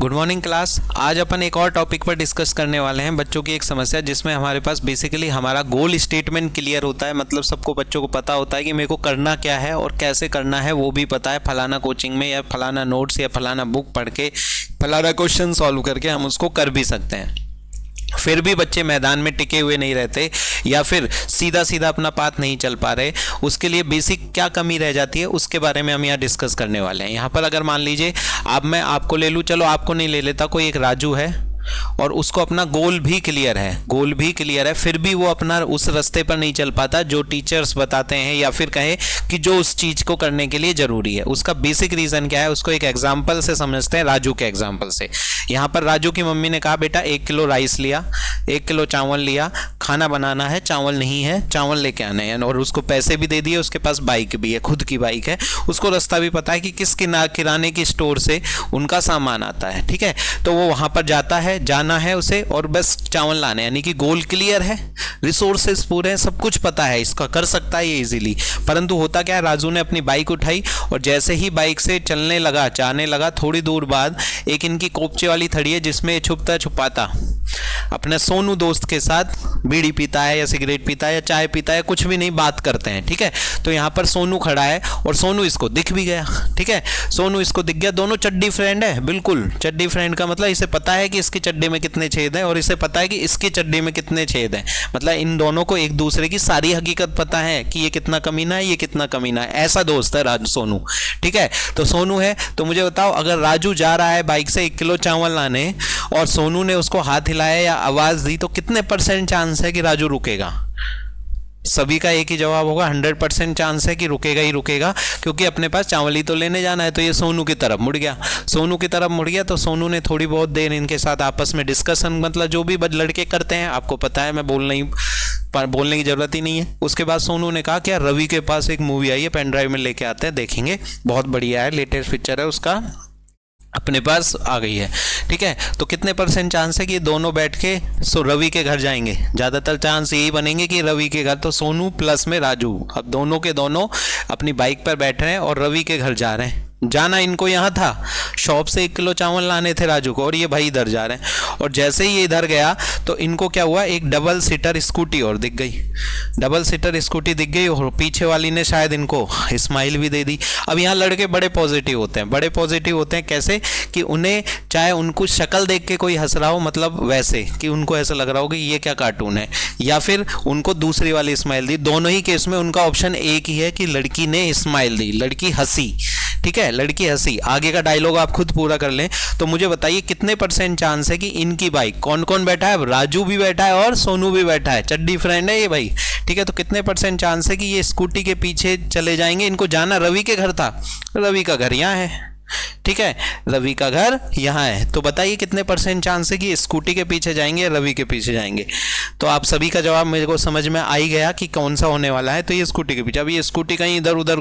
Good morning class. आज अपन एक और टॉपिक पर डिस्कस करने वाले हैं, बच्चों की एक समस्या जिसमें हमारे पास बेसिकली हमारा गोल स्टेटमेंट क्लियर होता है। मतलब सबको बच्चों को पता होता है कि मेरे को करना क्या है और कैसे करना है, वो भी पता है। फलाना कोचिंग में या फलाना नोट्स या फलाना बुक पढ़ के फलाना क्वेश्चन सॉल्व करके हम उसको कर भी सकते हैं। फिर भी बच्चे मैदान में टिके हुए नहीं रहते या फिर सीधा सीधा अपना पाथ नहीं चल पा रहे। उसके लिए बेसिक क्या कमी रह जाती है उसके बारे में हम यहाँ डिस्कस करने वाले हैं। यहाँ पर अगर मान लीजिए अब मैं आपको ले लूँ, चलो आपको नहीं ले लेता, कोई एक राजू है और उसको अपना गोल भी क्लियर है, फिर भी वो अपना उस रास्ते पर नहीं चल पाता जो टीचर्स बताते हैं या फिर कहे कि जो उस चीज को करने के लिए जरूरी है। उसका बेसिक रीजन क्या है, उसको एक एग्जांपल से समझते हैं, राजू के एग्जांपल से। यहाँ पर राजू की मम्मी ने कहा बेटा 1 किलो राइस लिया, 1 किलो चावल लिया, खाना बनाना है, चावल नहीं है, चावल लेके आने हैं, और उसको पैसे भी दे दिए। उसके पास बाइक भी है, खुद की बाइक है, उसको रास्ता भी पता है कि किस किराने की स्टोर से उनका सामान आता है। ठीक है, तो वो वहां पर जाना है उसे और बस चावल लाने, यानी कि गोल क्लियर है, रिसोर्सेस पूरे हैं, सब कुछ पता है, इसका कर सकता है ये इजीली। परंतु होता क्या है, राजू ने अपनी बाइक उठाई और जैसे ही बाइक से चलने लगा, जाने लगा, थोड़ी दूर बाद एक इनकी कोपचे वाली थड़ी है जिसमें छुपता छुपाता अपने सोनू दोस्त के साथ बीड़ी पीता है या सिगरेट पीता है या चाय पीता है, कुछ भी नहीं, बात करते हैं। ठीक है, तो यहाँ पर सोनू खड़ा है और सोनू इसको दिख भी गया। ठीक है, सोनू इसको दिख गया, दोनों चड्डी फ्रेंड है, बिल्कुल चड्डी फ्रेंड का मतलब इसे पता है कि इसकी चड्डी में कितने छेद हैं और इसे पता है कि इसकी चड्डी में कितने छेद हैं। मतलब इन दोनों को एक दूसरे की सारी हकीकत पता है कि ये कितना कमीना है, ये कितना कमीना है। ऐसा दोस्त है राजू, सोनू। ठीक है, तो सोनू है, तो मुझे बताओ अगर राजू जा रहा है बाइक से 1 किलो चावल लाने और सोनू ने उसको हाथ हिलाया या आवाज दी, तो कितने % चांस है कि राजू रुकेगा? सभी का एक ही जवाब होगा, 100% चांस है कि रुकेगा ही रुकेगा, क्योंकि अपने पास चावल ही तो लेने जाना है। तो ये सोनू की तरफ मुड़ गया, तो सोनू ने थोड़ी बहुत देर इनके साथ आपस में डिस्कशन, मतलब जो भी लड़के करते हैं, आपको पता है, मैं बोलने की जरूरत ही नहीं है। उसके बाद सोनू ने कहा कि यार रवि के पास एक मूवी आई है, पेन ड्राइव में लेके आते हैं, देखेंगे, बहुत बढ़िया है, लेटेस्ट पिक्चर है, उसका अपने पास आ गई है। ठीक है, तो कितने % चांस है कि दोनों बैठ के रवि के घर जाएंगे? ज़्यादातर चांस यही बनेंगे कि रवि के घर, तो सोनू प्लस में राजू अब दोनों के दोनों अपनी बाइक पर बैठ रहे हैं और रवि के घर जा रहे हैं। जाना इनको यहाँ था, शॉप से 1 किलो चावल लाने थे राजू को, और ये भाई इधर जा रहे हैं। और जैसे ही ये इधर गया तो इनको क्या हुआ, एक डबल सीटर स्कूटी और दिख गई, और पीछे वाली ने शायद इनको स्माइल भी दे दी। अब यहाँ लड़के बड़े पॉजिटिव होते हैं, कैसे कि उन्हें चाहे उनको शक्ल देख के कोई हंस रहा हो, मतलब वैसे कि उनको ऐसा लग रहा हो कि ये क्या कार्टून है, या फिर उनको दूसरी वाली स्माइल दी। दोनों ही केस में उनका ऑप्शन एक ही है कि लड़की ने स्माइल दी, लड़की हंसी। ठीक है, लड़की हंसी। आगे का डायलॉग आप खुद पूरा कर लें। तो मुझे बताइए कितने % चांस है कि इनकी बाइक, कौन कौन बैठा है, राजू भी बैठा है और सोनू भी बैठा है, चड्डी फ्रेंड है ये भाई। ठीक है, तो कितने % चांस है कि ये स्कूटी के पीछे चले जाएंगे? इनको जाना रवि के घर था, रवि का घर यहाँ है। ठीक है, रवि का घर यहाँ है, तो बताइए कितने % चांस है कि स्कूटी के पीछे जाएंगे या रवि के पीछे जाएंगे? तो आप सभी का जवाब मेरे को समझ में आ ही गया कि कौन सा होने वाला है। तो ये स्कूटी के पीछे, अब ये स्कूटी कहीं इधर उधर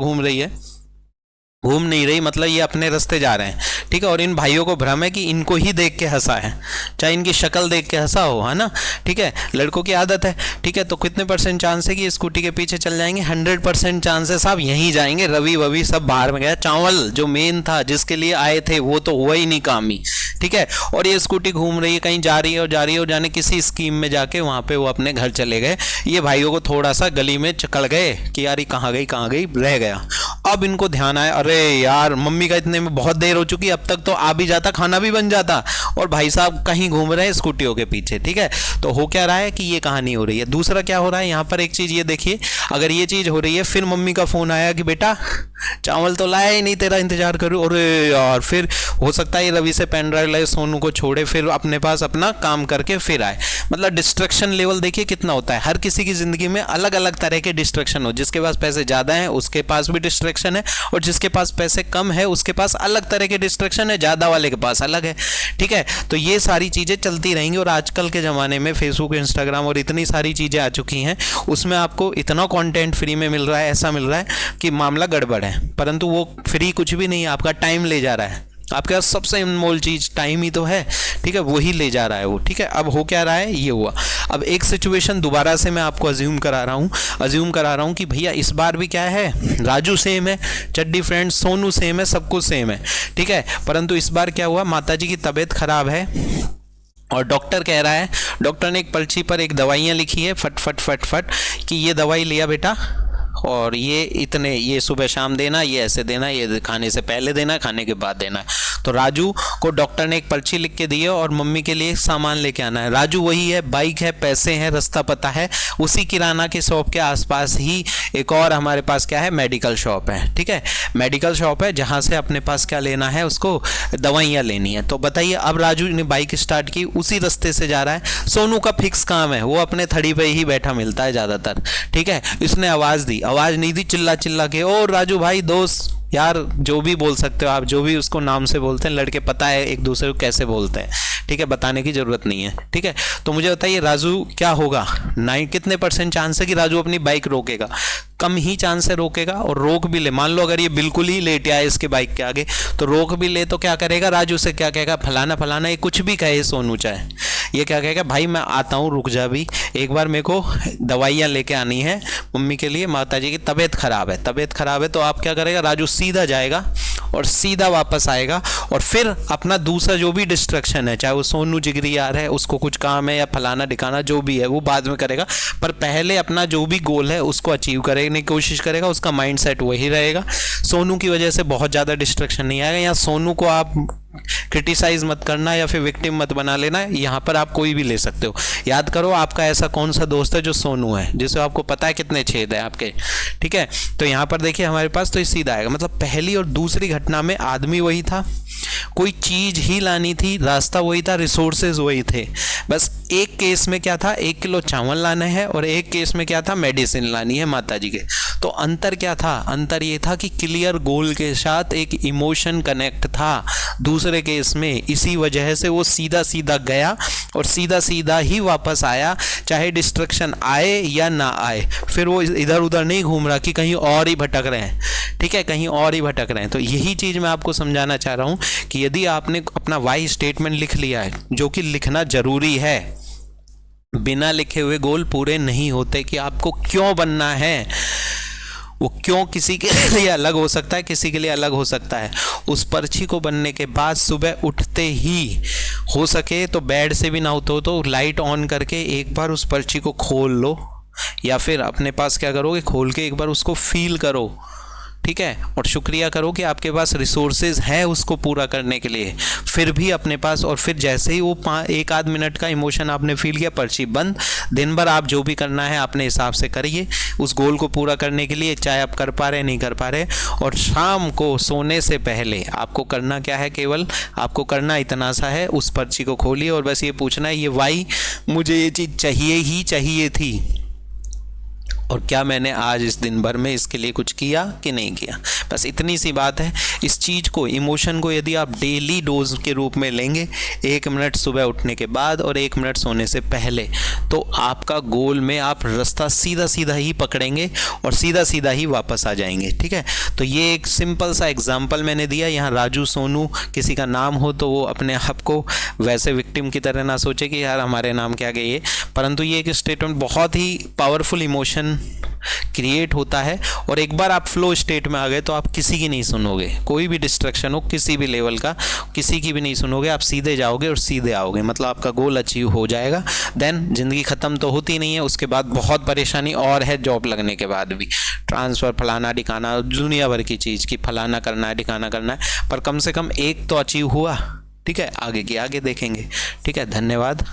घूम नहीं रही, मतलब ये अपने रास्ते जा रहे हैं। ठीक है, और इन भाइयों को भ्रम है कि इनको ही देख के हंसा है, चाहे इनकी शक्ल देख के हंसा हो, है ना। ठीक है, लड़कों की आदत है। ठीक है, तो कितने % चांस है कि स्कूटी के पीछे चल जाएंगे? 100% चांस है साहब, यहीं जाएंगे। रवि सब बाहर में गया, चावल जो मेन था जिसके लिए आए थे वो तो हुआ ही नहीं काम ही। ठीक है, और ये स्कूटी घूम रही है, कहीं जा रही है और जाने किसी स्कीम में जाके वहां पे वो अपने घर चले गए। ये भाइयों को थोड़ा सा गली में चकड़ गए कि यार ये कहाँ गई, रह गया। अब इनको ध्यान आया, अरे यार मम्मी का इतने में बहुत देर हो चुकी, अब तक तो आ भी जाता, खाना भी बन जाता, और भाई साहब कहीं घूम रहे हैं स्कूटियों के पीछे। ठीक है, तो हो क्या रहा है कि ये कहानी हो रही है। दूसरा क्या हो रहा है यहाँ पर, एक चीज ये देखिए, अगर ये चीज हो रही है, फिर मम्मी का फोन आया कि बेटा चावल तो लाया ही नहीं, तेरा इंतजार करूँ। अरे यार, फिर हो सकता है रवि से पेन ड्राइव लाए, सोनू को छोड़े, फिर अपने पास अपना काम करके फिर आए। मतलब डिस्ट्रैक्शन लेवल देखिए कितना होता है। हर किसी की जिंदगी में अलग अलग तरह के डिस्ट्रैक्शन हो, जिसके पास पैसे ज्यादा हैं उसके पास भी डिस्ट्रैक्शन है, और जिसके पास पैसे कम है उसके पास अलग तरह के डिस्ट्रैक्शन है, ज्यादा वाले के पास अलग है। ठीक है, तो ये सारी चीजें चलती रहेंगी। और आजकल के जमाने में फेसबुक, इंस्टाग्राम और इतनी सारी चीजें आ चुकी हैं, उसमें आपको इतना कंटेंट फ्री में मिल रहा है, ऐसा मिल रहा है कि मामला गड़बड़ है। परंतु वो फ्री कुछ भी नहीं है, आपका टाइम ले जा रहा है। आपके पास सबसे अनमोल चीज टाइम ही तो है, ठीक है, वही ले जा रहा है वो, ठीक है। अब हो क्या रहा है, ये हुआ। अब एक सिचुएशन दोबारा से मैं आपको अज्यूम करा रहा हूँ कि भैया इस बार भी क्या है, राजू सेम है, चड्डी फ्रेंड सोनू सेम है, सब कुछ सेम है, ठीक है। परंतु इस बार क्या हुआ, माताजी की तबीयत खराब है और डॉक्टर कह रहा है, डॉक्टर ने एक पर्ची पर एक दवाइयाँ लिखी है, फट फट फट फट कि ये दवाई लिया बेटा, और ये इतने, ये सुबह शाम देना, ये ऐसे देना, ये खाने से पहले देना, खाने के बाद देना। तो राजू को डॉक्टर ने एक पर्ची लिख के दी है और मम्मी के लिए सामान लेके आना है। राजू वही है, बाइक है, पैसे हैं, रास्ता पता है, उसी किराना के शॉप के आसपास ही एक और हमारे पास क्या है, मेडिकल शॉप है, ठीक है, मेडिकल शॉप है जहाँ से अपने पास क्या लेना है, उसको दवाइयाँ लेनी है। तो बताइए, अब राजू ने बाइक स्टार्ट की, उसी रास्ते से जा रहा है। सोनू का फिक्स काम है, वो अपने थड़ी पे ही बैठा मिलता है ज़्यादातर, ठीक है। इसने आवाज़ दी, आवाज़ नहीं दी, चिल्ला चिल्ला के, ओ राजू भाई, दोस्त यार, जो भी बोल सकते हो आप, जो भी उसको नाम से बोलते हैं, लड़के पता है एक दूसरे को कैसे बोलते हैं, ठीक है, बताने की ज़रूरत नहीं है, ठीक है। तो मुझे बताइए राजू क्या होगा, कितने % चांस है कि राजू अपनी बाइक रोकेगा, कम ही चांस है रोकेगा। और रोक भी ले, मान लो अगर ये बिल्कुल ही लेट आए इसके बाइक के आगे, तो रोक भी ले तो क्या करेगा, राजू से क्या कहेगा, फलाना फलाना, ये कुछ भी कहे सोनू चाहे, ये क्या कहेगा, भाई मैं आता हूँ, रुक जा भी, एक बार मेरे को दवाइयाँ लेके आनी है मम्मी के लिए, माताजी की तबीयत खराब है। तो आप क्या करेगा, राजू सीधा जाएगा और सीधा वापस आएगा, और फिर अपना दूसरा जो भी डिस्ट्रैक्शन है, चाहे वो सोनू जिगरी यार है, उसको कुछ काम है, या फलाना ठिकाना जो भी है, वो बाद में करेगा, पर पहले अपना जो भी गोल है उसको अचीव करने की कोशिश करेगा, उसका माइंडसेट वही रहेगा। सोनू की वजह से बहुत ज़्यादा डिस्ट्रैक्शन नहीं आएगा। यहाँ सोनू को आप क्रिटिसाइज मत करना या फिर विक्टिम मत बना लेना, यहाँ पर आप कोई भी ले सकते हो। याद करो आपका ऐसा कौन सा दोस्त है जो सोनू है, जिसे आपको पता है कितने छेद है आपके, ठीक है। तो यहाँ पर देखिए हमारे पास तो ये सीधा आएगा, मतलब पहली और दूसरी घटना में आदमी वही था, कोई चीज ही लानी थी, रास्ता वही था, रिसोर्सेज वही थे। बस एक केस में क्या था, 1 किलो चावल लाना है, और एक केस में क्या था, मेडिसिन लानी है माताजी के। तो अंतर क्या था, अंतर ये था कि क्लियर गोल के साथ एक इमोशन कनेक्ट था। दूसरे केस में इसी वजह से वो सीधा सीधा गया और सीधा सीधा ही वापस आया, चाहे डिस्ट्रक्शन आए या ना आए। फिर वो इधर उधर नहीं घूम रहा कि कहीं और ही भटक रहे हैं, ठीक है, कहीं और ही भटक रहे हैं। तो यही चीज़ मैं आपको समझाना चाह रहा हूँ कि यदि आपने अपना वाई स्टेटमेंट लिख लिया है, जो कि लिखना जरूरी है, बिना लिखे हुए गोल पूरे नहीं होते। कि आपको क्यों बनना है, वो क्यों किसी के लिए अलग हो सकता है, किसी के लिए अलग हो सकता है। उस पर्ची को बनने के बाद सुबह उठते ही हो सके तो बेड से भी ना उठो तो लाइट ऑन करके एक बार उस पर्ची को खोल लो, या फिर अपने पास क्या करोगे, खोल के एक बार उसको फील करो, ठीक है, और शुक्रिया करो कि आपके पास रिसोर्सेज है उसको पूरा करने के लिए। फिर भी अपने पास, और फिर जैसे ही वो 1 आध मिनट का इमोशन आपने फील किया, पर्ची बंद। दिन भर आप जो भी करना है अपने हिसाब से करिए उस गोल को पूरा करने के लिए, चाहे आप कर पा रहे नहीं कर पा रहे। और शाम को सोने से पहले आपको करना क्या है, केवल आपको करना इतना सा है, उस पर्ची को खोलिए और बस ये पूछना है, ये वाई मुझे ये चीज़ चाहिए ही चाहिए थी, और क्या मैंने आज इस दिन भर में इसके लिए कुछ किया कि नहीं किया। बस इतनी सी बात है। इस चीज़ को, इमोशन को यदि आप डेली डोज के रूप में लेंगे, 1 मिनट सुबह उठने के बाद और 1 मिनट सोने से पहले, तो आपका गोल में आप रास्ता सीधा सीधा ही पकड़ेंगे और सीधा सीधा ही वापस आ जाएंगे, ठीक है। तो ये एक सिंपल सा एग्जाम्पल मैंने दिया। यहाँ राजू सोनू किसी का नाम हो तो वो अपने आप को वैसे विक्टिम की तरह ना सोचे कि यार हमारे नाम क्या गए ये, परंतु ये एक स्टेटमेंट बहुत ही पावरफुल इमोशन क्रिएट होता है। और एक बार आप फ्लो स्टेट में आ गए तो आप किसी की नहीं सुनोगे, कोई भी डिस्ट्रैक्शन हो किसी भी लेवल का, किसी की भी नहीं सुनोगे, आप सीधे जाओगे और सीधे आओगे, मतलब आपका गोल अचीव हो जाएगा। देन जिंदगी ख़त्म तो होती नहीं है, उसके बाद बहुत परेशानी और है, जॉब लगने के बाद भी ट्रांसफ़र फलाना ठिकाना, दुनिया भर की चीज़ की फलाना करना है ठिकाना करना है, पर कम से कम एक तो अचीव हुआ, ठीक है। आगे की आगे देखेंगे, ठीक है। धन्यवाद।